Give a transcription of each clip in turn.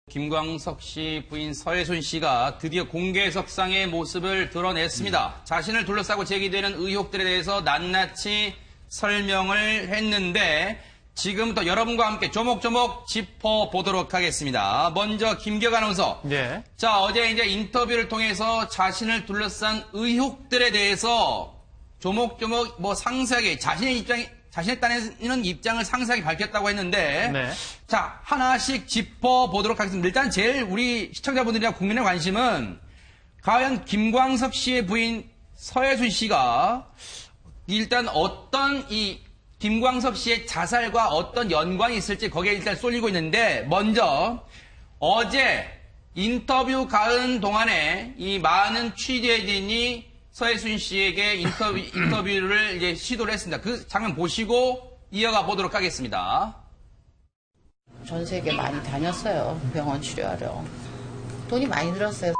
김광석 씨 부인 서혜순 씨가 드디어 공개석상의 모습을 드러냈습니다. 자신을 둘러싸고 제기되는 의혹들에 대해서 낱낱이 설명을 했는데 지금부터 여러분과 함께 조목조목 짚어보도록 하겠습니다. 먼저 김기혁 아나운서. 네. 자, 어제 이제 인터뷰를 통해서 자신을 둘러싼 의혹들에 대해서 조목조목 상세하게 자신의 딴에는 입장을 상세하게 밝혔다고 했는데, 네. 자, 하나씩 짚어보도록 하겠습니다. 일단 제일 우리 시청자분들이나 국민의 관심은 과연 김광석 씨의 부인 서혜순 씨가 일단 어떤 이 김광석 씨의 자살과 어떤 연관이 있을지 거기에 일단 쏠리고 있는데, 먼저 어제 인터뷰 가은 동안에 이 많은 취재진이 서혜순 씨에게 인터뷰를 이제 시도를 했습니다. 그 장면 보시고 이어가 보도록 하겠습니다. 전 세계 많이 다녔어요. 병원 치료하러. 돈이 많이 들었어요.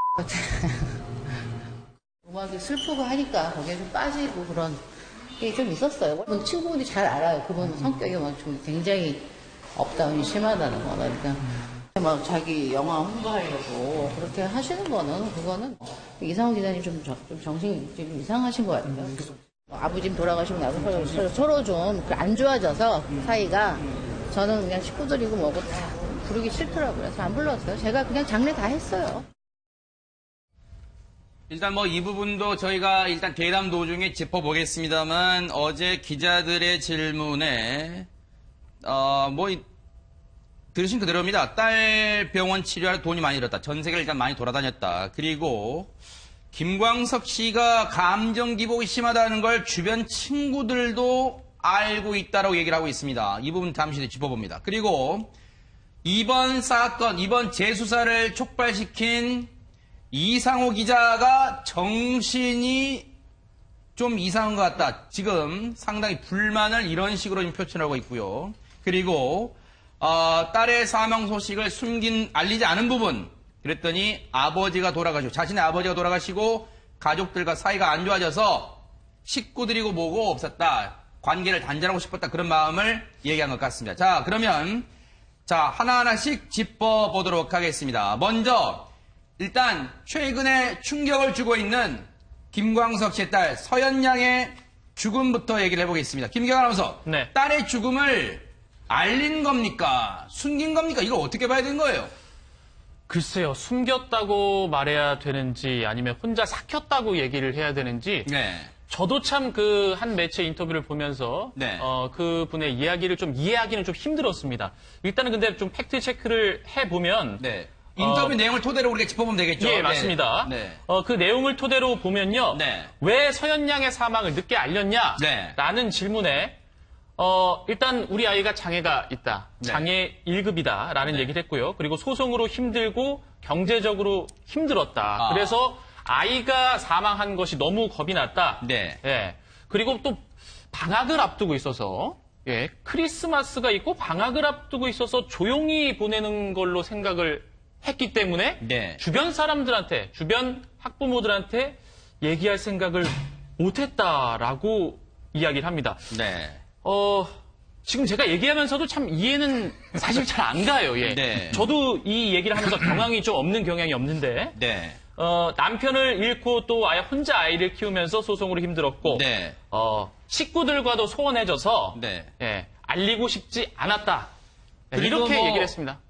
음악이 슬프고 하니까 거기에 좀 빠지고 그런 게 좀 있었어요. 친구분이 잘 알아요. 그분 성격이 막 좀 굉장히 업다운이 심하다는 거. 그러니까 막 자기 영화 홍보하려고 그렇게 하시는 거는 그거는 이상호 기자님 좀 정신이 좀 이상하신 것 같아요. 아버님 돌아가시고 나서 서로 좀 안 좋아져서 사이가 저는 그냥 식구들이고 뭐고 다 부르기 싫더라고요. 그래서 안 불렀어요. 제가 그냥 장례 다 했어요. 일단 이 부분도 저희가 일단 대담 도중에 짚어보겠습니다만 어제 기자들의 질문에 들으신 그대로입니다. 딸 병원 치료할 돈이 많이 들었다. 전 세계를 일단 많이 돌아다녔다. 그리고 김광석 씨가 감정 기복이 심하다는 걸 주변 친구들도 알고 있다라고 얘기를 하고 있습니다. 이 부분 잠시 뒤에 짚어봅니다. 그리고 이번 사건, 이번 재수사를 촉발시킨 이상호 기자가 정신이 좀 이상한 것 같다. 지금 상당히 불만을 이런 식으로 지금 표현하고 있고요. 그리고 딸의 사망 소식을 알리지 않은 부분. 그랬더니 자신의 아버지가 돌아가시고 가족들과 사이가 안 좋아져서 식구들이고 뭐고 없었다. 관계를 단절하고 싶었다. 그런 마음을 얘기한 것 같습니다. 자, 그러면 하나하나씩 짚어보도록 하겠습니다. 먼저 일단 최근에 충격을 주고 있는 김광석 씨의 딸 서연양의 죽음부터 얘기를 해보겠습니다. 김기혁 아나운서. 네. 딸의 죽음을 알린 겁니까? 숨긴 겁니까? 이걸 어떻게 봐야 되는 거예요? 글쎄요, 숨겼다고 말해야 되는지 아니면 혼자 삭혔다고 얘기를 해야 되는지. 네. 저도 참 한 매체 인터뷰를 보면서 네. 그분의 이야기를 좀 이해하기는 좀 힘들었습니다. 일단은 근데 좀 팩트 체크를 해보면. 네. 인터뷰 내용을 토대로 우리가 짚어보면 되겠죠? 예, 맞습니다. 네. 그 내용을 토대로 보면요. 네. 왜 서연양의 사망을 늦게 알렸냐? 네. 라는 질문에 일단 우리 아이가 장애가 있다. 네. 장애 1급이다. 라는 네. 얘기를 했고요. 그리고 소송으로 힘들고 경제적으로 힘들었다. 그래서 아이가 사망한 것이 너무 겁이 났다. 네. 예. 그리고 또 방학을 앞두고 있어서 예, 크리스마스가 있고 방학을 앞두고 있어서 조용히 보내는 걸로 생각을 했기 때문에 네. 주변 사람들한테, 주변 학부모들한테 얘기할 생각을 못했다라고 이야기를 합니다. 네. 지금 제가 얘기하면서도 참 이해는 사실 잘 안 가요. 예. 네. 저도 이 얘기를 하면서 경향이 좀 없는 경향이 없는데 네. 남편을 잃고 또 아예 혼자 아이를 키우면서 소송으로 힘들었고 네. 식구들과도 소원해져서 네. 예, 알리고 싶지 않았다. 네, 그리고 이렇게 얘기를 했습니다.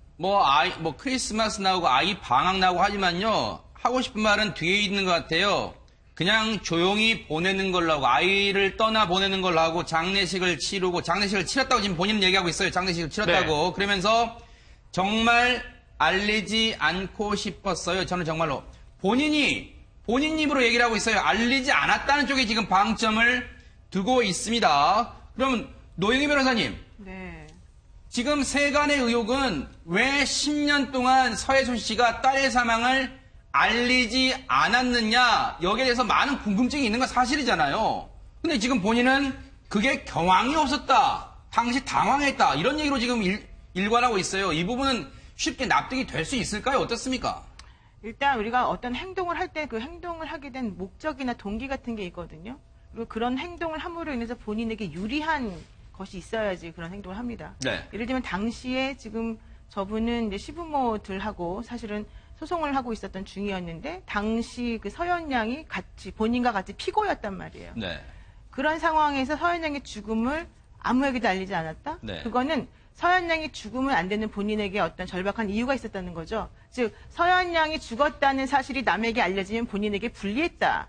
크리스마스 나오고 아이 방학 나오고 하지만요, 하고 싶은 말은 뒤에 있는 것 같아요. 그냥 조용히 보내는 걸로 하고, 아이를 떠나 보내는 걸로 하고, 장례식을 치렀다고 지금 본인은 얘기하고 있어요. 장례식을 치렀다고. 네. 그러면서 정말 알리지 않고 싶었어요. 저는 정말로. 본인 입으로 얘기를 하고 있어요. 알리지 않았다는 쪽에 지금 방점을 두고 있습니다. 그럼 노영희 변호사님. 네. 지금 세간의 의혹은 왜 10년 동안 서혜순 씨가 딸의 사망을 알리지 않았느냐, 여기에 대해서 많은 궁금증이 있는 건 사실이잖아요. 근데 지금 본인은 그게 경황이 없었다, 당시 당황했다, 이런 얘기로 지금 일관하고 있어요. 이 부분은 쉽게 납득이 될 수 있을까요? 어떻습니까? 일단 우리가 어떤 행동을 할 때 그 행동을 하게 된 목적이나 동기 같은 게 있거든요. 그리고 그런 행동을 함으로 인해서 본인에게 유리한 것이 있어야지 그런 행동을 합니다. 네. 예를 들면 당시에 지금 저분은 이제 시부모들하고 사실은 소송을 하고 있었던 중이었는데 당시 그 서현 양이 같이 본인과 같이 피고였단 말이에요. 네. 그런 상황에서 서현 양의 죽음을 아무에게도 알리지 않았다? 네. 그거는 서현 양이 죽으면 안 되는 본인에게 어떤 절박한 이유가 있었다는 거죠. 즉 서현 양이 죽었다는 사실이 남에게 알려지면 본인에게 불리했다.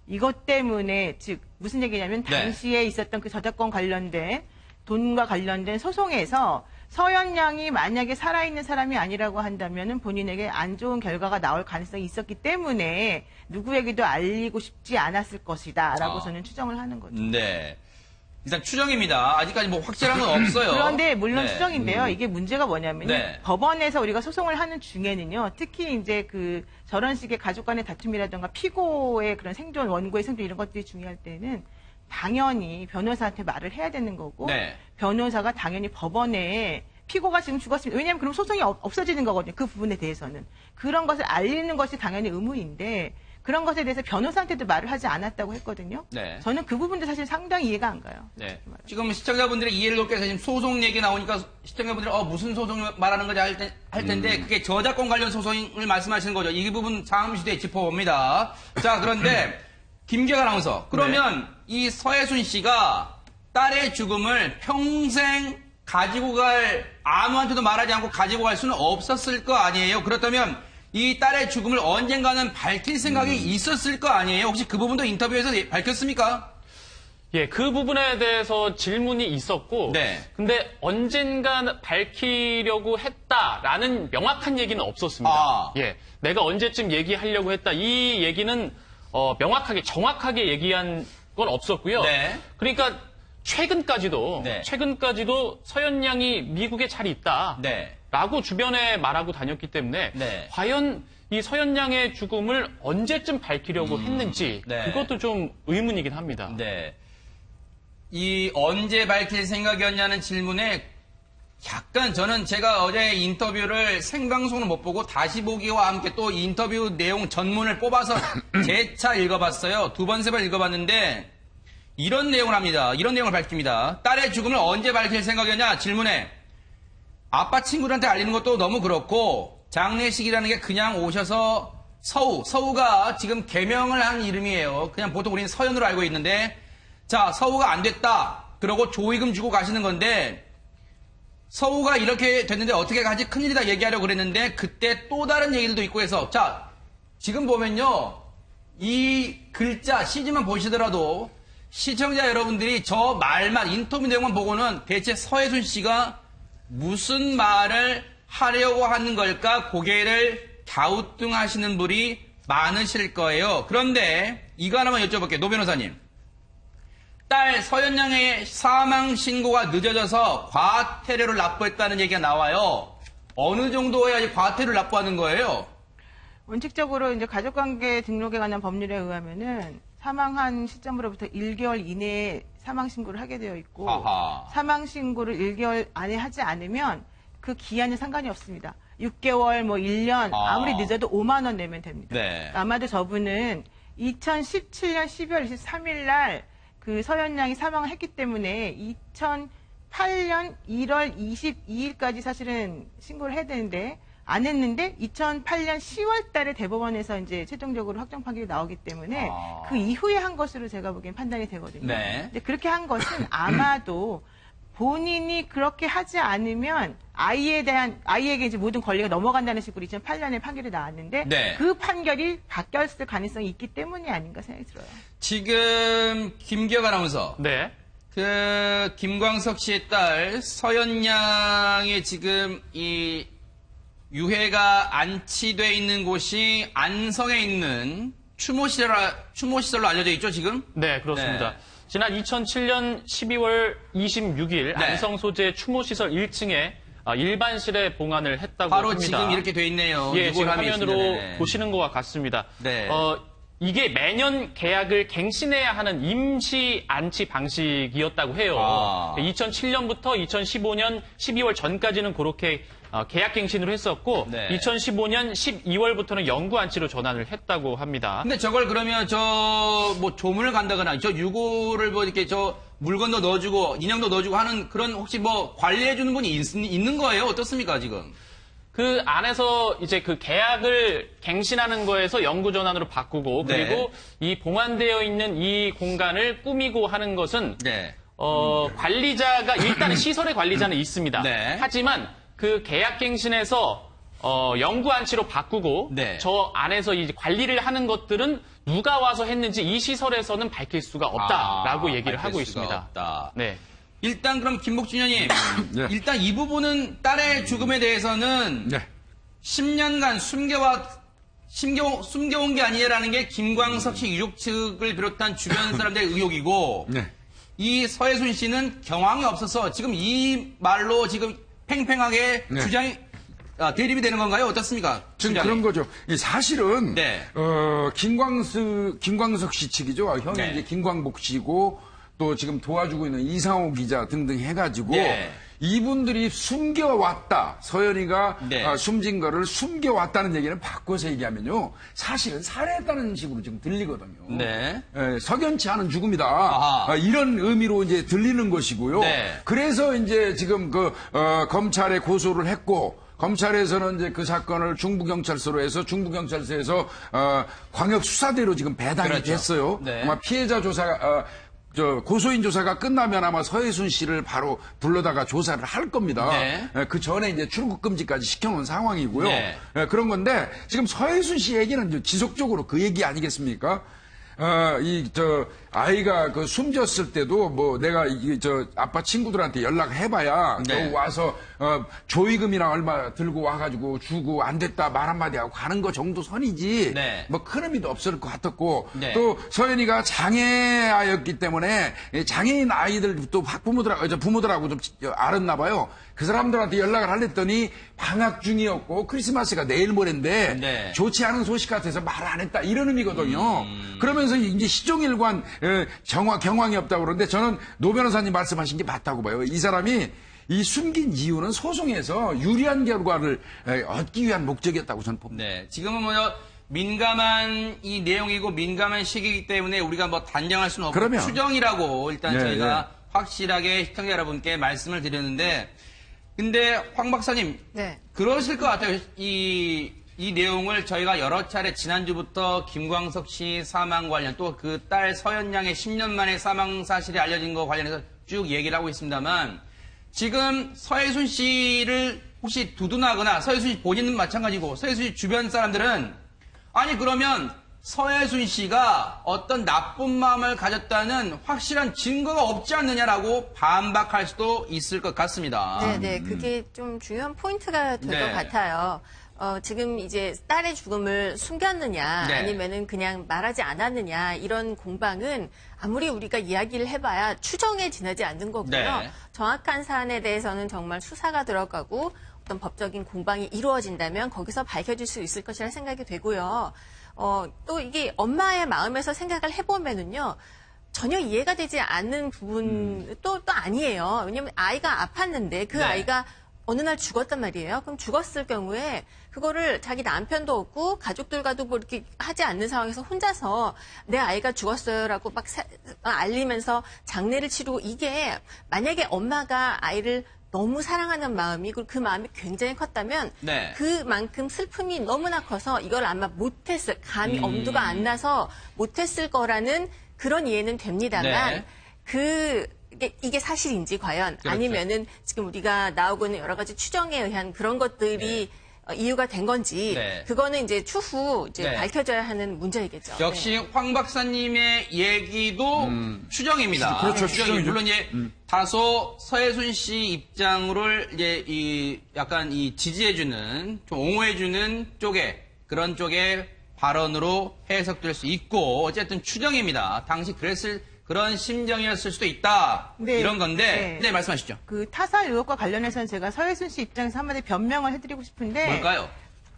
이것 때문에 즉 무슨 얘기냐면 네. 당시에 있었던 그 저작권 관련된 돈과 관련된 소송에서 서현 양이 만약에 살아있는 사람이 아니라고 한다면 본인에게 안 좋은 결과가 나올 가능성이 있었기 때문에 누구에게도 알리고 싶지 않았을 것이다 라고 저는 추정을 하는 거죠. 네. 일단 추정입니다. 아직까지 뭐 확실한 건 없어요. 그런데 물론 네. 추정인데요. 이게 문제가 뭐냐면 네. 법원에서 우리가 소송을 하는 중에는요. 특히 이제 그 저런 식의 가족 간의 다툼이라든가 피고의 그런 생존, 원고의 생존 이런 것들이 중요할 때는 당연히 변호사한테 말을 해야 되는 거고 네. 변호사가 당연히 법원에 피고가 지금 죽었습니다. 왜냐하면 그럼 소송이 없어지는 거거든요. 그 부분에 대해서는. 그런 것을 알리는 것이 당연히 의무인데 그런 것에 대해서 변호사한테도 말을 하지 않았다고 했거든요. 네. 저는 그 부분도 사실 상당히 이해가 안 가요. 네. 지금 시청자분들의 이해를 돕기 위해서 지금 소송 얘기 나오니까 시청자분들이 무슨 소송을 말하는 거지 할 텐데 그게 저작권 관련 소송을 말씀하시는 거죠. 이 부분 잠시 뒤에 짚어봅니다. 자, 그런데 김기혁 아나운서. 그러면 이 서혜순 씨가 딸의 죽음을 평생 가지고 아무한테도 말하지 않고 가지고 갈 수는 없었을 거 아니에요. 그렇다면 이 딸의 죽음을 언젠가는 밝힐 생각이 있었을 거 아니에요. 혹시 그 부분도 인터뷰에서 밝혔습니까? 예, 그 부분에 대해서 질문이 있었고, 네. 근데 언젠가 밝히려고 했다라는 명확한 얘기는 없었습니다. 아. 예, 내가 언제쯤 얘기하려고 했다 이 얘기는 명확하게 정확하게 얘기한 건 없었고요. 네. 그러니까 최근까지도 네. 서현 양이 미국에 잘 있다. 네. 라고 주변에 말하고 다녔기 때문에 네. 과연 이 서현 양의 죽음을 언제쯤 밝히려고 했는지 네. 그것도 좀 의문이긴 합니다. 네. 이 언제 밝힐 생각이었냐는 질문에 약간 저는 제가 어제 인터뷰를 생방송을 못 보고 다시 보기와 함께 또 인터뷰 내용 전문을 뽑아서 재차 읽어봤어요. 두 번, 세 번 읽어봤는데 이런 내용을 합니다. 이런 내용을 밝힙니다. 딸의 죽음을 언제 밝힐 생각이었냐 질문에 아빠 친구들한테 알리는 것도 너무 그렇고 장례식이라는 게 그냥 오셔서 서우가 지금 개명을 한 이름이에요. 그냥 보통 우리는 서현으로 알고 있는데 자 서우가 안 됐다. 그러고 조의금 주고 가시는 건데 서우가 이렇게 됐는데 어떻게 가지 큰일이다 얘기하려고 그랬는데 그때 또 다른 얘기들도 있고 해서 자 지금 보면요 이 글자 CG만 보시더라도 시청자 여러분들이 저 말만 인터뷰 내용만 보고는 대체 서혜순 씨가 무슨 말을 하려고 하는 걸까 고개를 갸우뚱하시는 분이 많으실 거예요. 그런데 이거 하나만 여쭤볼게요. 노 변호사님. 딸 서현 양의 사망 신고가 늦어져서 과태료를 납부했다는 얘기가 나와요. 어느 정도 해야지 과태료를 납부하는 거예요? 원칙적으로 이제 가족관계 등록에 관한 법률에 의하면은 사망한 시점으로부터 1개월 이내에 사망 신고를 하게 되어 있고 아하. 사망 신고를 1개월 안에 하지 않으면 그 기한은 상관이 없습니다. 6개월, 뭐 1년 아무리 늦어도 5만 원 내면 됩니다. 네. 아마도 저분은 2017년 12월 23일 날 그 서현 양이 사망을 했기 때문에 2008년 1월 22일까지 사실은 신고를 해야 되는데 안 했는데 2008년 10월 달에 대법원에서 이제 최종적으로 확정 판결이 나오기 때문에 그 이후에 한 것으로 제가 보기엔 판단이 되거든요. 네. 근데 그렇게 한 것은 아마도 본인이 그렇게 하지 않으면 아이에게 이제 모든 권리가 넘어간다는 식으로 2008년에 판결이 나왔는데 네. 그 판결이 바뀌었을 가능성이 있기 때문이 아닌가 생각이 들어요. 지금 김기혁 아나운서. 네. 그 김광석 씨의 딸 서현 양의 지금 이 유해가 안치돼 있는 곳이 안성에 있는 추모시설로 알려져 있죠, 지금? 네, 그렇습니다. 네. 지난 2007년 12월 26일 네. 안성 소재 추모시설 1층에 일반실에 봉안을 했다고 바로 합니다. 지금 이렇게 돼 있네요. 예, 지금 유골함이 화면으로 있습니다. 네. 보시는 것과 같습니다. 네. 이게 매년 계약을 갱신해야 하는 임시 안치 방식이었다고 해요. 아. 2007년부터 2015년 12월 전까지는 그렇게 계약 갱신으로 했었고 네. 2015년 12월부터는 영구 안치로 전환을 했다고 합니다. 근데 저걸 그러면 뭐 조문을 간다거나 저 유골을 뭐 이렇게 저 물건도 넣어주고 인형도 넣어주고 하는 그런 혹시 뭐 관리해주는 분이 있는 거예요? 어떻습니까 지금? 그 안에서 이제 그 계약을 갱신하는 거에서 영구 전환으로 바꾸고 네. 그리고 이 봉안되어 있는 이 공간을 꾸미고 하는 것은 네. 관리자가 일단은 시설의 관리자는 있습니다. 네. 하지만 그 계약 갱신에서 영구 안치로 바꾸고 네. 저 안에서 이 관리를 하는 것들은 누가 와서 했는지 이 시설에서는 밝힐 수가 없다라고 얘기를 밝힐 하고 수가 있습니다. 없다. 네. 일단 그럼 김복준 의원님, 네. 일단 이 부분은 딸의 죽음에 대해서는 네. 10년간 숨겨온 게 아니라는 게 김광석 씨 유족 측을 비롯한 주변 사람들의 의혹이고, 네. 이 서혜순 씨는 경황이 없어서 지금 이 말로 지금 팽팽하게 네. 주장이 대립이 되는 건가요? 어떻습니까? 지금 주장이. 그런 거죠. 이 사실은 네. 김광석 씨 측이죠. 형이 네. 이제 김광복 씨고 또 지금 도와주고 있는 이상호 기자 등등 해가지고 네. 이분들이 숨겨왔다. 서연이가 네. 숨진 거를 숨겨왔다는 얘기는 바꿔서 얘기하면요. 사실은 살해했다는 식으로 지금 들리거든요. 네. 석연치 않은 죽음이다. 아하. 이런 의미로 이제 들리는 것이고요. 네. 그래서 이제 지금 검찰에 고소를 했고, 검찰에서는 이제 그 사건을 중부경찰서로 해서 중부경찰서에서 광역수사대로 지금 배당이 그렇죠. 됐어요. 네. 아마 피해자 조사가 고소인 조사가 끝나면 아마 서혜순 씨를 바로 불러다가 조사를 할 겁니다. 네. 그 전에 이제 출국 금지까지 시켜놓은 상황이고요. 네. 그런 건데 지금 서혜순 씨 얘기는 이제 지속적으로 그 얘기 아니겠습니까? 아이가 그 숨졌을 때도 뭐 내가 아빠 친구들한테 연락해봐야 네. 너 와서 조의금이나 얼마 들고 와가지고 주고 안 됐다 말 한마디 하고 가는 거 정도 선이지. 네. 뭐 큰 의미도 없을 것 같았고 네. 또 서연이가 장애아였기 때문에 장애인 아이들 또 부모들하고 좀 알았나 봐요. 그 사람들한테 연락을 하랬더니 방학 중이었고 크리스마스가 내일 모레인데 네. 좋지 않은 소식 같아서 말 안 했다 이런 의미거든요. 그러면서 이제 시종일관 경황이 없다고 그러는데 저는 노 변호사님 말씀하신 게 맞다고 봐요. 이 사람이 이 숨긴 이유는 소송에서 유리한 결과를 얻기 위한 목적이었다고 저는 봅니다. 네. 지금은 민감한 이 내용이고 민감한 시기이기 때문에 우리가 뭐 단정할 수는 없고 그러면. 추정이라고 일단 네, 저희가 확실하게 시청자 여러분께 말씀을 드렸는데 근데 황 박사님 네. 그러실 것 같아요. 이 내용을 저희가 여러 차례 지난주부터 김광석 씨 사망 관련 또 그 딸 서연 양의 10년 만에 사망 사실이 알려진 거 관련해서 쭉 얘기를 하고 있습니다만 지금 서혜순 씨를 혹시 두둔하거나 서혜순 씨 본인은 마찬가지고 서혜순 씨 주변 사람들은 아니 그러면 서혜순 씨가 어떤 나쁜 마음을 가졌다는 확실한 증거가 없지 않느냐라고 반박할 수도 있을 것 같습니다. 네네, 그게 좀 중요한 포인트가 될 것 네. 같아요. 지금 이제 딸의 죽음을 숨겼느냐, 네. 아니면은 그냥 말하지 않았느냐, 이런 공방은 아무리 우리가 이야기를 해봐야 추정에 지나지 않는 거고요. 네. 정확한 사안에 대해서는 정말 수사가 들어가고 어떤 법적인 공방이 이루어진다면 거기서 밝혀질 수 있을 것이라 생각이 되고요. 또 이게 엄마의 마음에서 생각을 해보면은요, 전혀 이해가 되지 않는 부분 또 아니에요. 왜냐면 아이가 아팠는데 그 네. 아이가 어느 날 죽었단 말이에요. 그럼 죽었을 경우에 그거를 자기 남편도 없고 가족들과도 뭐 이렇게 하지 않는 상황에서 혼자서 내 아이가 죽었어요라고 막 알리면서 장례를 치르고 이게 만약에 엄마가 아이를 너무 사랑하는 마음이 그리고 그 마음이 굉장히 컸다면 네. 그만큼 슬픔이 너무나 커서 이걸 아마 못했을 감이 엄두가 안 나서 못했을 거라는 그런 이해는 됩니다만 네. 이게 사실인지 과연 그렇죠. 아니면은 지금 우리가 나오고 있는 여러 가지 추정에 의한 그런 것들이 이유가 된 건지 네. 그거는 이제 추후 이제 네. 밝혀져야 하는 문제이겠죠. 역시 네. 황 박사님의 얘기도 추정입니다. 그렇죠, 추정이 추정이죠. 물론 이제 다소 서혜순 씨 입장을 이제 약간 지지해주는, 좀 옹호해주는 그런 쪽의 발언으로 해석될 수 있고 어쨌든 추정입니다. 당시 그런 심정이었을 수도 있다. 네. 이런 건데, 네. 말씀하시죠. 그 타사 의혹과 관련해서는 제가 서혜순 씨 입장에서 한마디 변명을 해드리고 싶은데 뭘까요?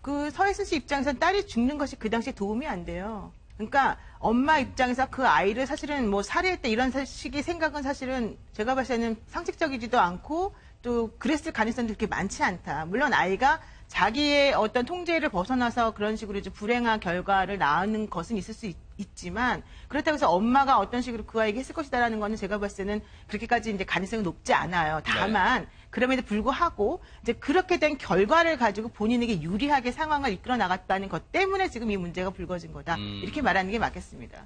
그 서혜순 씨 입장에서는 딸이 죽는 것이 그 당시에 도움이 안 돼요. 그러니까 엄마 입장에서 그 아이를 사실은 뭐 살해했다 이런 식의 생각은 사실은 제가 봤을 때는 상식적이지도 않고 또 그랬을 가능성도 그렇게 많지 않다. 물론 아이가 자기의 어떤 통제를 벗어나서 그런 식으로 이제 불행한 결과를 낳는 것은 있을 수 있지만 그렇다고 해서 엄마가 어떤 식으로 그 아이에게 했을 것이다라는 거는 제가 봤을 때는 그렇게까지 이제 가능성이 높지 않아요. 다만 그럼에도 불구하고 이제 그렇게 된 결과를 가지고 본인에게 유리하게 상황을 이끌어 나갔다는 것 때문에 지금 이 문제가 불거진 거다. 이렇게 말하는 게 맞겠습니다.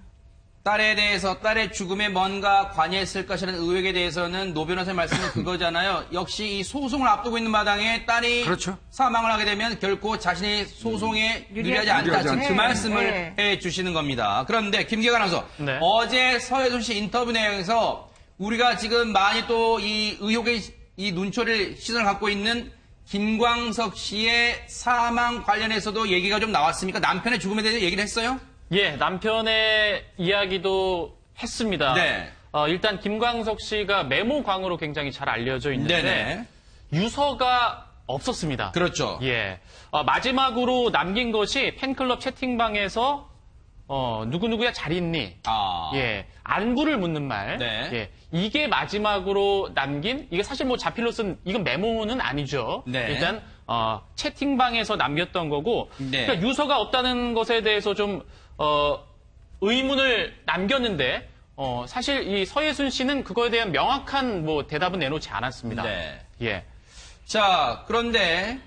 딸에 대해서 딸의 죽음에 뭔가 관여했을 것이라는 의혹에 대해서는 노 변호사의 말씀은 그거잖아요. 역시 이 소송을 앞두고 있는 마당에 딸이 그렇죠. 사망을 하게 되면 결코 자신의 소송에 유리하지 않다. 유리하지 지금 그 않죠. 말씀을 해 주시는 겁니다. 그런데 김기관 아나운서 네. 어제 서혜순 씨 인터뷰 내용에서 우리가 지금 많이 또 이 의혹의 이 눈초리를 시선을 갖고 있는 김광석 씨의 사망 관련해서도 얘기가 좀 나왔습니까? 남편의 죽음에 대해서 얘기를 했어요? 예, 남편의 이야기도 했습니다. 네. 일단 김광석 씨가 메모광으로 굉장히 잘 알려져 있는데 네네. 유서가 없었습니다. 그렇죠. 예. 마지막으로 남긴 것이 팬클럽 채팅방에서 누구누구야 잘 있니? 예. 안부를 묻는 말. 네. 예. 이게 마지막으로 남긴 이게 사실 뭐 자필로 쓴 이건 메모는 아니죠. 네. 일단 채팅방에서 남겼던 거고 네. 그러니까 유서가 없다는 것에 대해서 좀 의문을 남겼는데 사실 이 서예순 씨는 그거에 대한 명확한 뭐 대답은 내놓지 않았습니다. 네. 예. 자, 그런데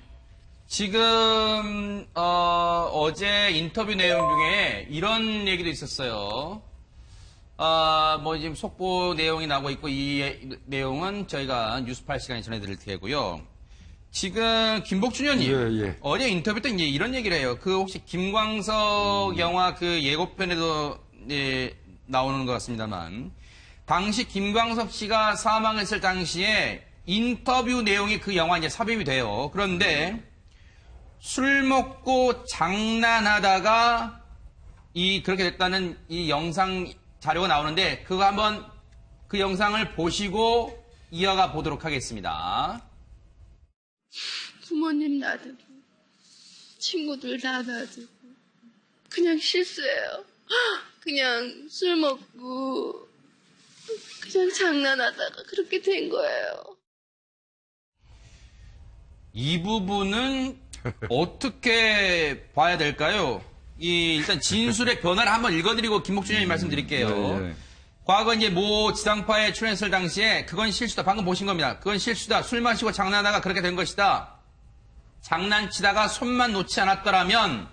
지금 어제 인터뷰 내용 중에 이런 얘기도 있었어요. 뭐 지금 속보 내용이 나오고 있고 이 내용은 저희가 뉴스팔 시간에 전해드릴 테고요. 지금 김복준 의원님 예, 예. 어제 인터뷰 때 이제 이런 얘기를 해요. 그 혹시 김광석 영화 그 예고편에도 나오는 것 같습니다만 당시 김광석 씨가 사망했을 당시에 인터뷰 내용이 그 영화 이제 삽입이 돼요. 그런데 술 먹고 장난하다가 그렇게 됐다는 이 영상 자료가 나오는데 그거 한번 그 영상을 보시고 이어가 보도록 하겠습니다. 부모님 놔두고 친구들 다 놔두고 그냥 실수예요. 그냥 술 먹고 그냥 장난하다가 그렇게 된 거예요. 이 부분은 어떻게 봐야 될까요? 일단 진술의 변화를 한번 읽어드리고 김복준 의원님 말씀드릴게요. 예, 예. 과거 이제 모 지상파에 출연했을 당시에 그건 실수다. 방금 보신 겁니다. 그건 실수다. 술 마시고 장난하다가 그렇게 된 것이다. 장난치다가 손만 놓지 않았더라면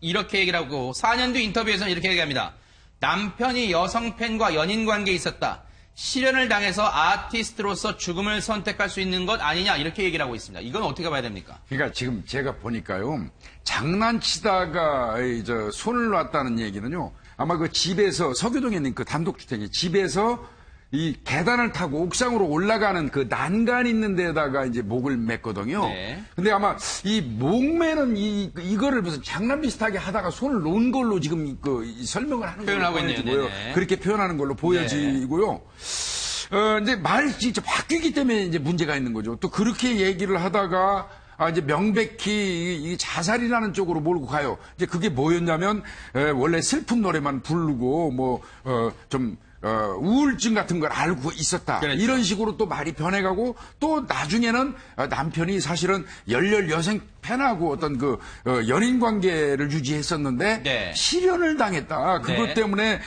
이렇게 얘기를 하고 4년 뒤 인터뷰에서는 이렇게 얘기합니다. 남편이 여성 팬과 연인 관계에 있었다. 실연을 당해서 아티스트로서 죽음을 선택할 수 있는 것 아니냐 이렇게 얘기를 하고 있습니다. 이건 어떻게 봐야 됩니까? 그러니까 지금 제가 보니까요, 장난치다가 손을 놨다는 얘기는요, 아마 그 집에서 서교동에 있는 그 단독주택의 집에서 이 계단을 타고 옥상으로 올라가는 그 난간 있는 데다가 이제 목을 맸거든요. 네. 근데 아마 이 목매는 이거를 무슨 장난 비슷하게 하다가 손을 놓은 걸로 지금 이 설명을 하는 걸로 표현하고 있네요. 보여지고요. 네네. 그렇게 표현하는 걸로 보여지고요. 이제 말이 진짜 바뀌기 때문에 이제 문제가 있는 거죠. 또 그렇게 얘기를 하다가 이제 명백히 이 자살이라는 쪽으로 몰고 가요. 이제 그게 뭐였냐면, 원래 슬픈 노래만 부르고, 우울증 같은 걸 알고 있었다. 그렇죠. 이런 식으로 또 말이 변해가고, 또 나중에는 남편이 사실은 열렬 여성 팬하고 어떤 연인 관계를 유지했었는데, 네. 실연을 당했다. 그것 네. 때문에,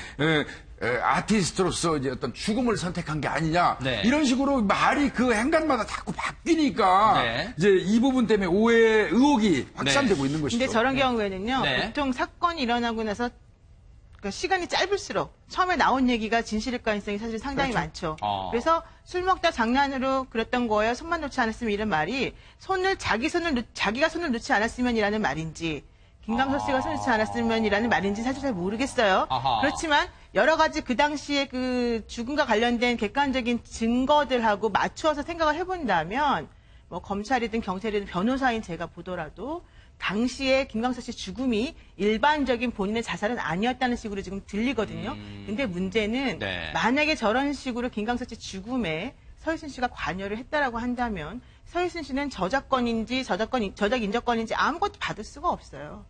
아티스트로서 이제 어떤 죽음을 선택한 게 아니냐. 네. 이런 식으로 말이 그 행간마다 자꾸 바뀌니까 네. 이제 이 부분 때문에 의혹이 확산되고 있는 것이죠. 근데 저런 경우에는요, 네. 보통 사건이 일어나고 나서 그러니까 시간이 짧을수록 처음에 나온 얘기가 진실일 가능성이 사실 상당히 그렇죠. 많죠. 그래서 술 먹다 장난으로 그랬던 거예요. 손만 놓지 않았으면 이런 말이 자기가 손을 놓지 않았으면이라는 말인지 김광석 씨가 손을 놓지 않았으면이라는 말인지 사실 잘 모르겠어요. 아하. 그렇지만 여러 가지 그 당시에 그 죽음과 관련된 객관적인 증거들하고 맞추어서 생각을 해본다면 뭐 검찰이든 경찰이든 변호사인 제가 보더라도 당시에 김광석 씨 죽음이 일반적인 본인의 자살은 아니었다는 식으로 지금 들리거든요. 근데 문제는 네. 만약에 저런 식으로 김광석 씨 죽음에 서희순 씨가 관여를 했다라고 한다면 서희순 씨는 저작권인지 저작 인정권인지 아무것도 받을 수가 없어요.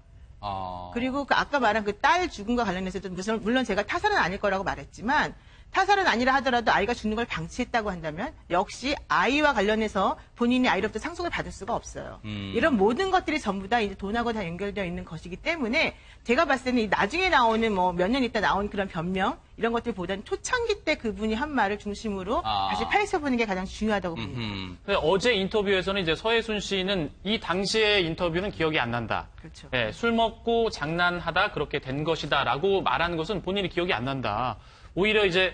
그리고 그 아까 말한 그 딸 죽음과 관련해서도 물론 제가 타살은 아닐 거라고 말했지만 타살은 아니라 하더라도 아이가 죽는 걸 방치했다고 한다면 역시 아이와 관련해서 본인이 아이로부터 상속을 받을 수가 없어요. 이런 모든 것들이 전부 다 이제 돈하고 다 연결되어 있는 것이기 때문에 제가 봤을 때는 이 나중에 나오는 뭐 몇 년 있다 나온 그런 변명 이런 것들보다는 초창기 때 그분이 한 말을 중심으로 다시 파헤쳐보는 게 가장 중요하다고 봅니다. 근데 어제 인터뷰에서는 이제 서혜순 씨는 이 당시의 인터뷰는 기억이 안 난다. 그렇죠. 예, 술 먹고 장난하다 그렇게 된 것이다라고 말하는 것은 본인이 기억이 안 난다. 오히려 이제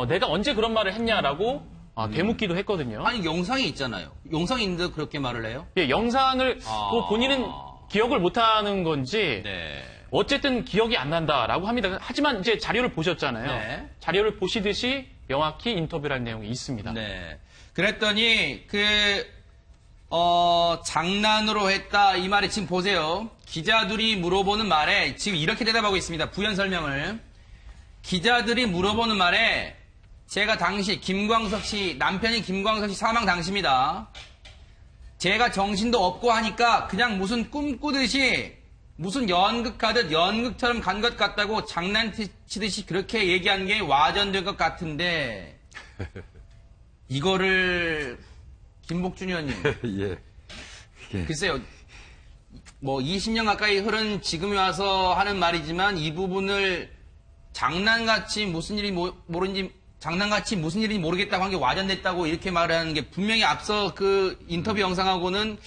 내가 언제 그런 말을 했냐라고 되묻기도 했거든요. 아니, 영상이 있잖아요. 영상이 있는데 그렇게 말을 해요? 예, 영상을 또 본인은 기억을 못하는 건지 네. 어쨌든 기억이 안 난다라고 합니다. 하지만 이제 자료를 보셨잖아요. 네. 자료를 보시듯이 명확히 인터뷰를 한 내용이 있습니다. 네. 그랬더니 장난으로 했다 이 말에 지금 보세요. 기자들이 물어보는 말에 지금 이렇게 대답하고 있습니다. 부연 설명을. 기자들이 물어보는 말에 제가 당시 남편이 김광석 씨 사망 당시입니다. 제가 정신도 없고 하니까 그냥 무슨 꿈꾸듯이 무슨 연극하듯 연극처럼 간 것 같다고 장난치듯이 그렇게 얘기한 게 와전된 것 같은데 이거를 김복준 의원님 예. 글쎄요 뭐 20년 가까이 흐른 지금에 와서 하는 말이지만 이 부분을 장난같이 무슨 일인지 모르겠다고 한 게 와전됐다고 이렇게 말하는 게 분명히 앞서 그 인터뷰 영상하고는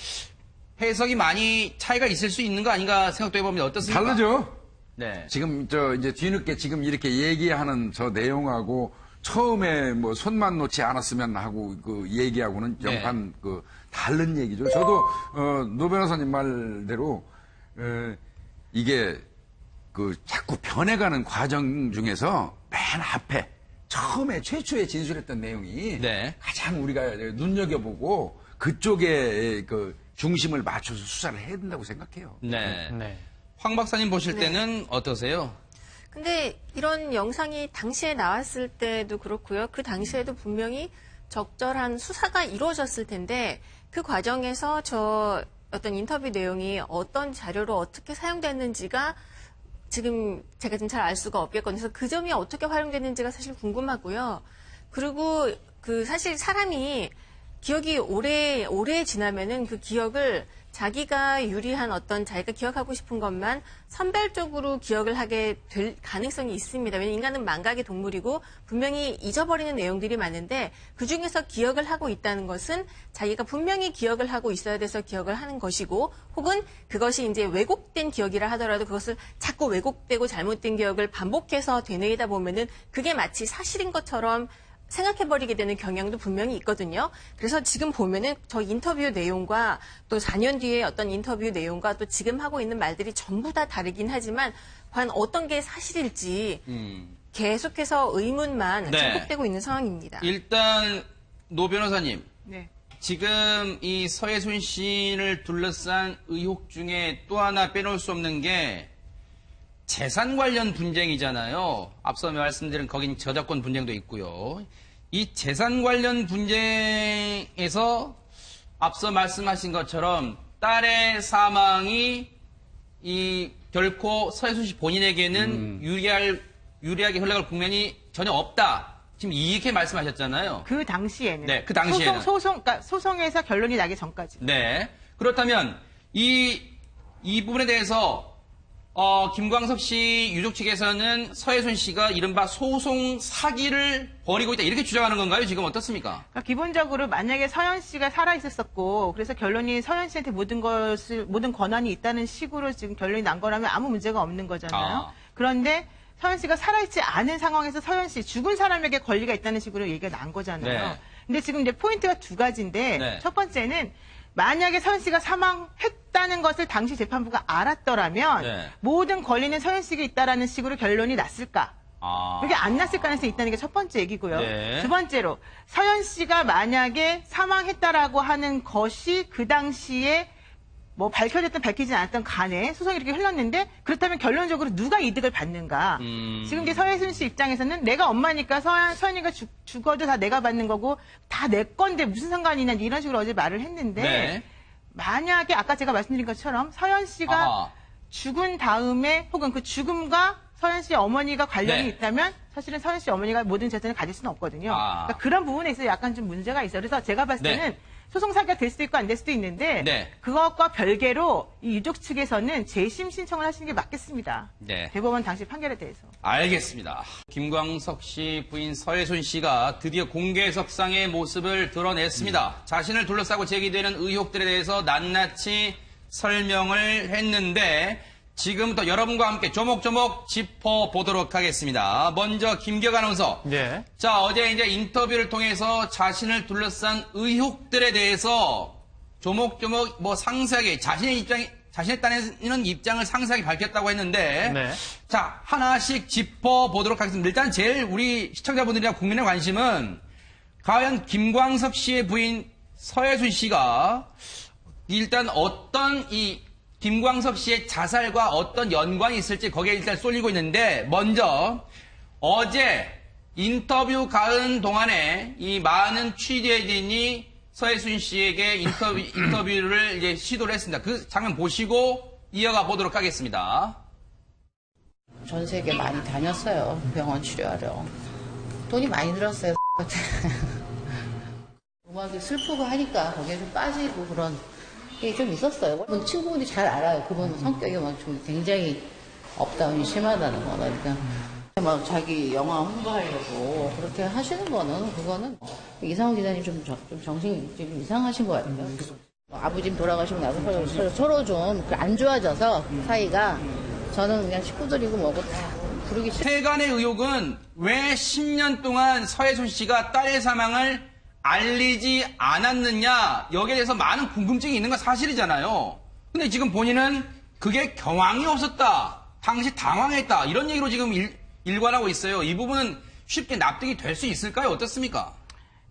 해석이 많이 차이가 있을 수 있는 거 아닌가 생각도 해봅니다. 어떻습니까? 다르죠? 네. 지금 이제 뒤늦게 지금 이렇게 얘기하는 저 내용하고 처음에 뭐 손만 놓지 않았으면 하고 그 얘기하고는 네. 영판 다른 얘기죠. 저도 노 변호사님 말대로 이게 자꾸 변해가는 과정 중에서 맨 앞에 처음에 최초에 진술했던 내용이 네. 가장 우리가 눈여겨보고 그쪽에 중심을 맞춰서 수사를 해야 된다고 생각해요. 네. 네. 황 박사님 보실 때는 어떠세요? 근데 이런 영상이 당시에 나왔을 때도 그렇고요. 그 당시에도 분명히 적절한 수사가 이루어졌을 텐데 그 과정에서 저 어떤 인터뷰 내용이 어떤 자료로 어떻게 사용됐는지가 지금 제가 좀 잘 알 수가 없겠거든요. 그래서 그 점이 어떻게 활용됐는지가 사실 궁금하고요. 그리고 사실 사람이 기억이 오래 지나면은 그 기억을 자기가 유리한 자기가 기억하고 싶은 것만 선별적으로 기억을 하게 될 가능성이 있습니다. 왜냐하면 인간은 망각의 동물이고 분명히 잊어버리는 내용들이 많은데 그중에서 기억을 하고 있다는 것은 자기가 분명히 기억을 하고 있어야 돼서 기억을 하는 것이고 혹은 그것이 이제 왜곡된 기억이라 하더라도 그것을 자꾸 왜곡되고 잘못된 기억을 반복해서 되뇌이다 보면은 그게 마치 사실인 것처럼 생각해버리게 되는 경향도 분명히 있거든요. 그래서 지금 보면은 저 인터뷰 내용과 또 4년 뒤에 어떤 인터뷰 내용과 또 지금 하고 있는 말들이 전부 다 다르긴 하지만 과연 어떤 게 사실일지 계속해서 의문만 네. 증폭되고 있는 상황입니다. 일단 노 변호사님 네. 지금 이 서혜순 씨를 둘러싼 의혹 중에 또 하나 빼놓을 수 없는 게 재산 관련 분쟁이잖아요. 앞서 말씀드린 거긴 저작권 분쟁도 있고요. 이 재산 관련 분쟁에서 앞서 말씀하신 것처럼 딸의 사망이 결코 서혜순 씨 본인에게는 유리하게 흘러갈 국면이 전혀 없다. 지금 이렇게 말씀하셨잖아요. 그 당시에는. 네, 그 당시에는. 그러니까 소송에서 결론이 나기 전까지. 네. 그렇다면 이 부분에 대해서 김광석 씨 유족 측에서는 서혜순 씨가 이른바 소송 사기를 벌이고 있다 이렇게 주장하는 건가요? 지금 어떻습니까? 그러니까 기본적으로 만약에 서현 씨가 살아 있었었고 그래서 결론이 서현 씨한테 모든 권한이 있다는 식으로 지금 결론이 난 거라면 아무 문제가 없는 거잖아요. 그런데 서현 씨가 살아있지 않은 상황에서 서현 씨 죽은 사람에게 권리가 있다는 식으로 얘기가 난 거잖아요. 네. 근데 지금 이제 포인트가 두 가지인데 네. 첫 번째는 만약에 서현 씨가 사망했다는 것을 당시 재판부가 알았더라면 네. 모든 권리는 서현 씨에게 있다라는 식으로 결론이 났을까? 그게 안 났을 가능성이 있다는 게 첫 번째 얘기고요. 네. 두 번째로 서현 씨가 만약에 사망했다라고 하는 것이 그 당시에 뭐 밝혀졌든 밝히지 않았던 간에 소송이 이렇게 흘렀는데 그렇다면 결론적으로 누가 이득을 받는가? 지금 이제 서혜순 씨 입장에서는 내가 엄마니까 서현이가 죽어도 다 내가 받는 거고 다 내 건데 무슨 상관이냐 이런 식으로 어제 말을 했는데 네. 만약에 아까 제가 말씀드린 것처럼 서현 씨가 아하. 죽은 다음에 혹은 그 죽음과 서현 씨 어머니가 관련이 네. 있다면 사실은 서현 씨 어머니가 모든 재산을 가질 수는 없거든요. 아. 그러니까 그런 부분에 있어서 약간 좀 문제가 있어요. 그래서 제가 봤을 네. 때는 소송 사기가 될 수도 있고 안 될 수도 있는데 네. 그것과 별개로 이 유족 측에서는 재심 신청을 하시는 게 맞겠습니다. 네. 대법원 당시 판결에 대해서. 알겠습니다. 김광석 씨 부인 서혜순 씨가 드디어 공개석상의 모습을 드러냈습니다. 자신을 둘러싸고 제기되는 의혹들에 대해서 낱낱이 설명을 했는데 지금부터 여러분과 함께 조목조목 짚어보도록 하겠습니다. 먼저 김기혁 아나운서. 네. 자, 어제 이제 인터뷰를 통해서 자신을 둘러싼 의혹들에 대해서 조목조목 뭐 상세하게 자신의 딴에는 입장을 상세하게 밝혔다고 했는데 네. 자, 하나씩 짚어보도록 하겠습니다. 일단 제일 우리 시청자분들이나 국민의 관심은 과연 김광석 씨의 부인 서혜순 씨가 일단 어떤 이 김광석 씨의 자살과 어떤 연관이 있을지 거기에 일단 쏠리고 있는데 먼저 어제 인터뷰 가은 동안에 이 많은 취재진이 서혜순 씨에게 인터뷰를 이제 시도를 했습니다. 그 장면 보시고 이어가 보도록 하겠습니다. 전 세계 많이 다녔어요. 병원 치료하러. 돈이 많이 들었어요. 음악이 슬프고 하니까 거기에 좀 빠지고 그런 게 좀 있었어요. 친구분이 잘 알아요. 그분 성격이 막 좀 굉장히 업다운이 심하다는 거. 그러니까 막 자기 영화 홍보하려고 그렇게 하시는 거는 그거는 이상호 기자님 좀 정신이 좀 이상하신 것 같아요. 아버지 돌아가시고 나서 서로 좀 안 좋아져서 사이가 저는 그냥 식구들이고 뭐고 다 부르기 싫어요. 세간의 의혹은 왜 10년 동안 서혜순 씨가 딸의 사망을 알리지 않았느냐 여기에 대해서 많은 궁금증이 있는 건 사실이잖아요. 근데 지금 본인은 그게 경황이 없었다. 당시 당황했다. 이런 얘기로 지금 일관하고 있어요. 이 부분은 쉽게 납득이 될 수 있을까요? 어떻습니까?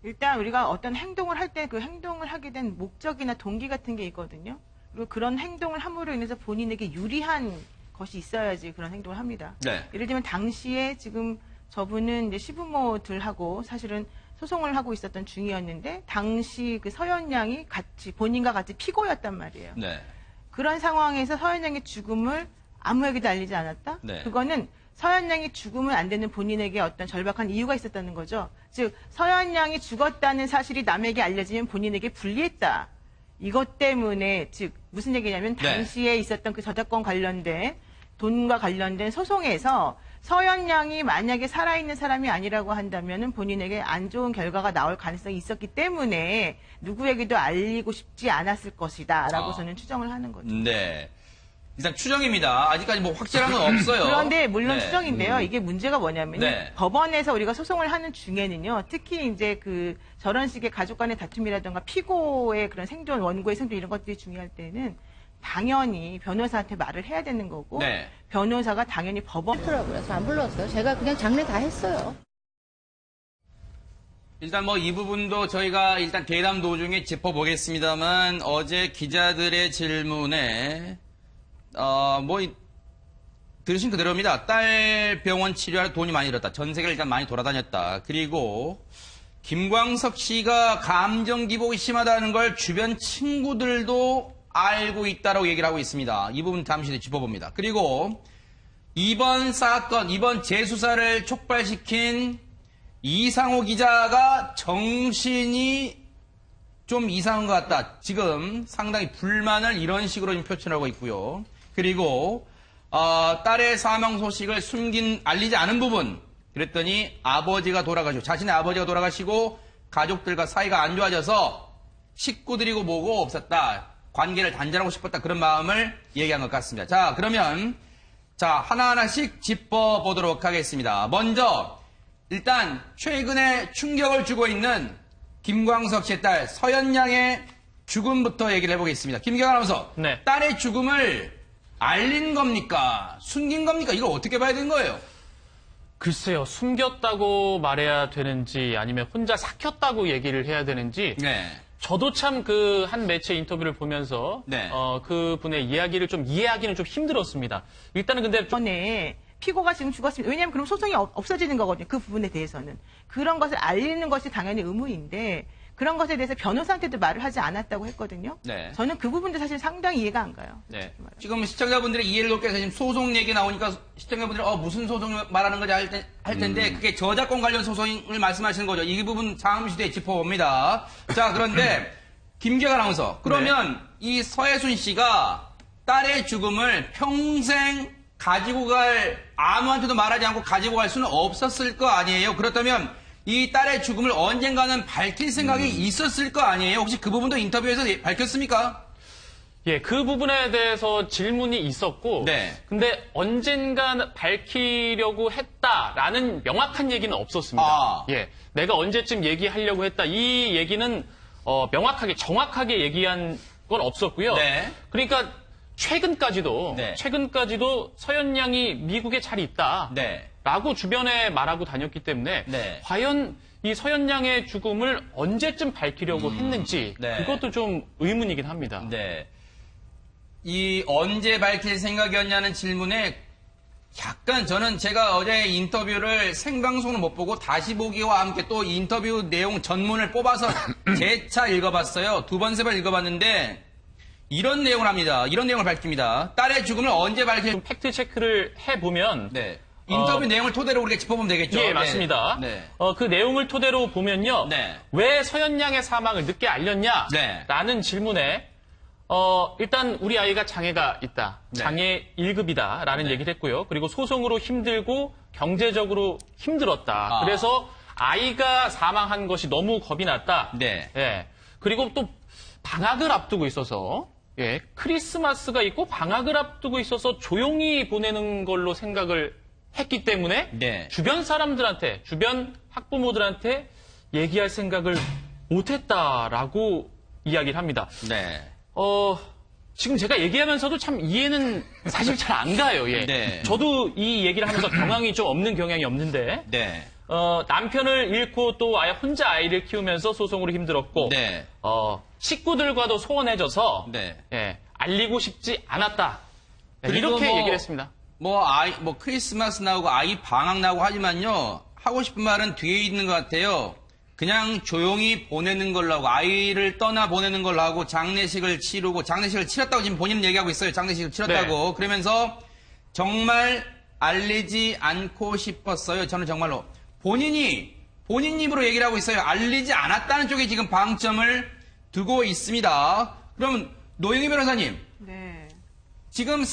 일단 우리가 어떤 행동을 할 때 그 행동을 하게 된 목적이나 동기 같은 게 있거든요. 그리고 그런 행동을 함으로 인해서 본인에게 유리한 것이 있어야지 그런 행동을 합니다. 네. 예를 들면 당시에 지금 저분은 이제 시부모들하고 사실은 소송을 하고 있었던 중이었는데 당시 그 서현 양이 같이 본인과 같이 피고였단 말이에요. 네. 그런 상황에서 서현 양의 죽음을 아무에게도 알리지 않았다? 네. 그거는 서현 양이 죽으면 안 되는 본인에게 어떤 절박한 이유가 있었다는 거죠. 즉 서현 양이 죽었다는 사실이 남에게 알려지면 본인에게 불리했다. 이것 때문에 즉 무슨 얘기냐면 네. 당시에 있었던 그 저작권 관련된 돈과 관련된 소송에서 서현 양이 만약에 살아있는 사람이 아니라고 한다면 본인에게 안 좋은 결과가 나올 가능성이 있었기 때문에 누구에게도 알리고 싶지 않았을 것이다 라고 저는 추정을 하는 거죠. 네. 일단 추정입니다. 아직까지 뭐 확실한 건 없어요. 그런데 물론 네. 추정인데요. 이게 문제가 뭐냐면 네. 법원에서 우리가 소송을 하는 중에는요. 특히 이제 그 저런 식의 가족 간의 다툼이라든가 피고의 그런 생존, 원고의 생존 이런 것들이 중요할 때는 당연히 변호사한테 말을 해야 되는 거고 네. 변호사가 당연히 법원 더라고요. 그래서 안 불렀어요. 제가 그냥 장례 다 했어요. 일단 뭐 이 부분도 저희가 일단 대담 도중에 짚어보겠습니다만 어제 기자들의 질문에 들으신 그대로입니다. 딸 병원 치료할 돈이 많이 들었다. 전 세계를 일단 많이 돌아다녔다. 그리고 김광석 씨가 감정 기복이 심하다는 걸 주변 친구들도 알고 있다라고 얘기를 하고 있습니다. 이 부분 잠시 뒤에 짚어봅니다. 그리고 이번 사건, 이번 재수사를 촉발시킨 이상호 기자가 정신이 좀 이상한 것 같다. 지금 상당히 불만을 이런 식으로 지금 표현하고 있고요. 그리고 딸의 사망 소식을 알리지 않은 부분. 그랬더니 아버지가 돌아가시고 자신의 아버지가 돌아가시고 가족들과 사이가 안 좋아져서 식구들이고 뭐고 없었다. 관계를 단절하고 싶었다. 그런 마음을 얘기한 것 같습니다. 자, 그러면 자 하나하나씩 짚어보도록 하겠습니다. 먼저 일단 최근에 충격을 주고 있는 김광석 씨의 딸 서현 양의 죽음부터 얘기를 해보겠습니다. 김기혁 아나운서, 네. 딸의 죽음을 알린 겁니까? 숨긴 겁니까? 이걸 어떻게 봐야 되는 거예요? 글쎄요, 숨겼다고 말해야 되는지 아니면 혼자 삭혔다고 얘기를 해야 되는지 네. 저도 참 그 한 매체 인터뷰를 보면서 네. 그분의 이야기를 좀 이해하기는 좀 힘들었습니다. 일단은 근데 이번에 피고가 지금 죽었습니다. 왜냐하면 그럼 소송이 없어지는 거거든요. 그 부분에 대해서는. 그런 것을 알리는 것이 당연히 의무인데 그런 것에 대해서 변호사한테도 말을 하지 않았다고 했거든요. 네. 저는 그 부분도 사실 상당히 이해가 안 가요. 네. 지금 시청자분들의 이해를 돕기 위해서 지금 소송 얘기 나오니까 시청자분들이 무슨 소송을 말하는 거지 할 텐데 그게 저작권 관련 소송을 말씀하시는 거죠. 이 부분 잠시 짚어봅니다. 자, 그런데 김기혁 아나운서, 그러면 이 서혜순 씨가 딸의 죽음을 평생 가지고 아무한테도 말하지 않고 가지고 갈 수는 없었을 거 아니에요? 그렇다면 이 딸의 죽음을 언젠가는 밝힐 생각이 있었을 거 아니에요? 혹시 그 부분도 인터뷰에서 밝혔습니까? 예, 그 부분에 대해서 질문이 있었고, 네. 근데 언젠가 밝히려고 했다라는 명확한 얘기는 없었습니다. 아. 예, 내가 언제쯤 얘기하려고 했다 이 얘기는 명확하게 정확하게 얘기한 건 없었고요. 네. 그러니까 최근까지도 네. 서현 양이 미국에 잘 있다. 네. 라고 주변에 말하고 다녔기 때문에 네. 과연 이 서현 양의 죽음을 언제쯤 밝히려고 했는지 네. 그것도 좀 의문이긴 합니다. 네. 이 언제 밝힐 생각이었냐는 질문에 약간 저는 제가 어제 인터뷰를 생방송을 못 보고 다시 보기와 함께 또 인터뷰 내용 전문을 뽑아서 재차 읽어봤어요. 두 번, 세 번 읽어봤는데 이런 내용을 합니다. 이런 내용을 밝힙니다. 딸의 죽음을 언제 밝힐... 좀 팩트 체크를 해보면 네. 인터뷰 내용을 토대로 우리가 짚어보면 되겠죠? 예, 네. 맞습니다. 네. 그 내용을 토대로 보면요. 네. 왜 서현 양의 사망을 늦게 알렸냐? 네. 라는 질문에 일단 우리 아이가 장애가 있다. 네. 장애 1급이다. 라는 네. 얘기를 했고요. 그리고 소송으로 힘들고 경제적으로 힘들었다. 아. 그래서 아이가 사망한 것이 너무 겁이 났다. 네. 예. 그리고 또 방학을 앞두고 있어서 예, 크리스마스가 있고 방학을 앞두고 있어서 조용히 보내는 걸로 생각을 했기 때문에 네. 주변 사람들한테, 주변 학부모들한테 얘기할 생각을 못했다라고 이야기를 합니다. 네. 지금 제가 얘기하면서도 참 이해는 사실 잘 안 가요. 예. 네. 저도 이 얘기를 하면서 경향이 좀 없는 경향이 없는데 네. 남편을 잃고 또 아예 혼자 아이를 키우면서 소송으로 힘들었고 네. 식구들과도 소원해져서 네. 예, 알리고 싶지 않았다. 네, 그리고 이렇게 뭐- 얘기를 했습니다. 크리스마스 나오고 아이 방학 나오고 하지만요, 하고 싶은 말은 뒤에 있는 것 같아요. 그냥 조용히 보내는 걸로 하고, 아이를 떠나 보내는 걸로 하고, 장례식을 치르고, 장례식을 치렀다고 지금 본인은 얘기하고 있어요. 장례식을 치렀다고. 그러면서 정말 알리지 않고 싶었어요. 저는 정말로. 본인 입으로 얘기를 하고 있어요. 알리지 않았다는 쪽에 지금 방점을 두고 있습니다. 그럼 노영희 변호사님, 네. 지금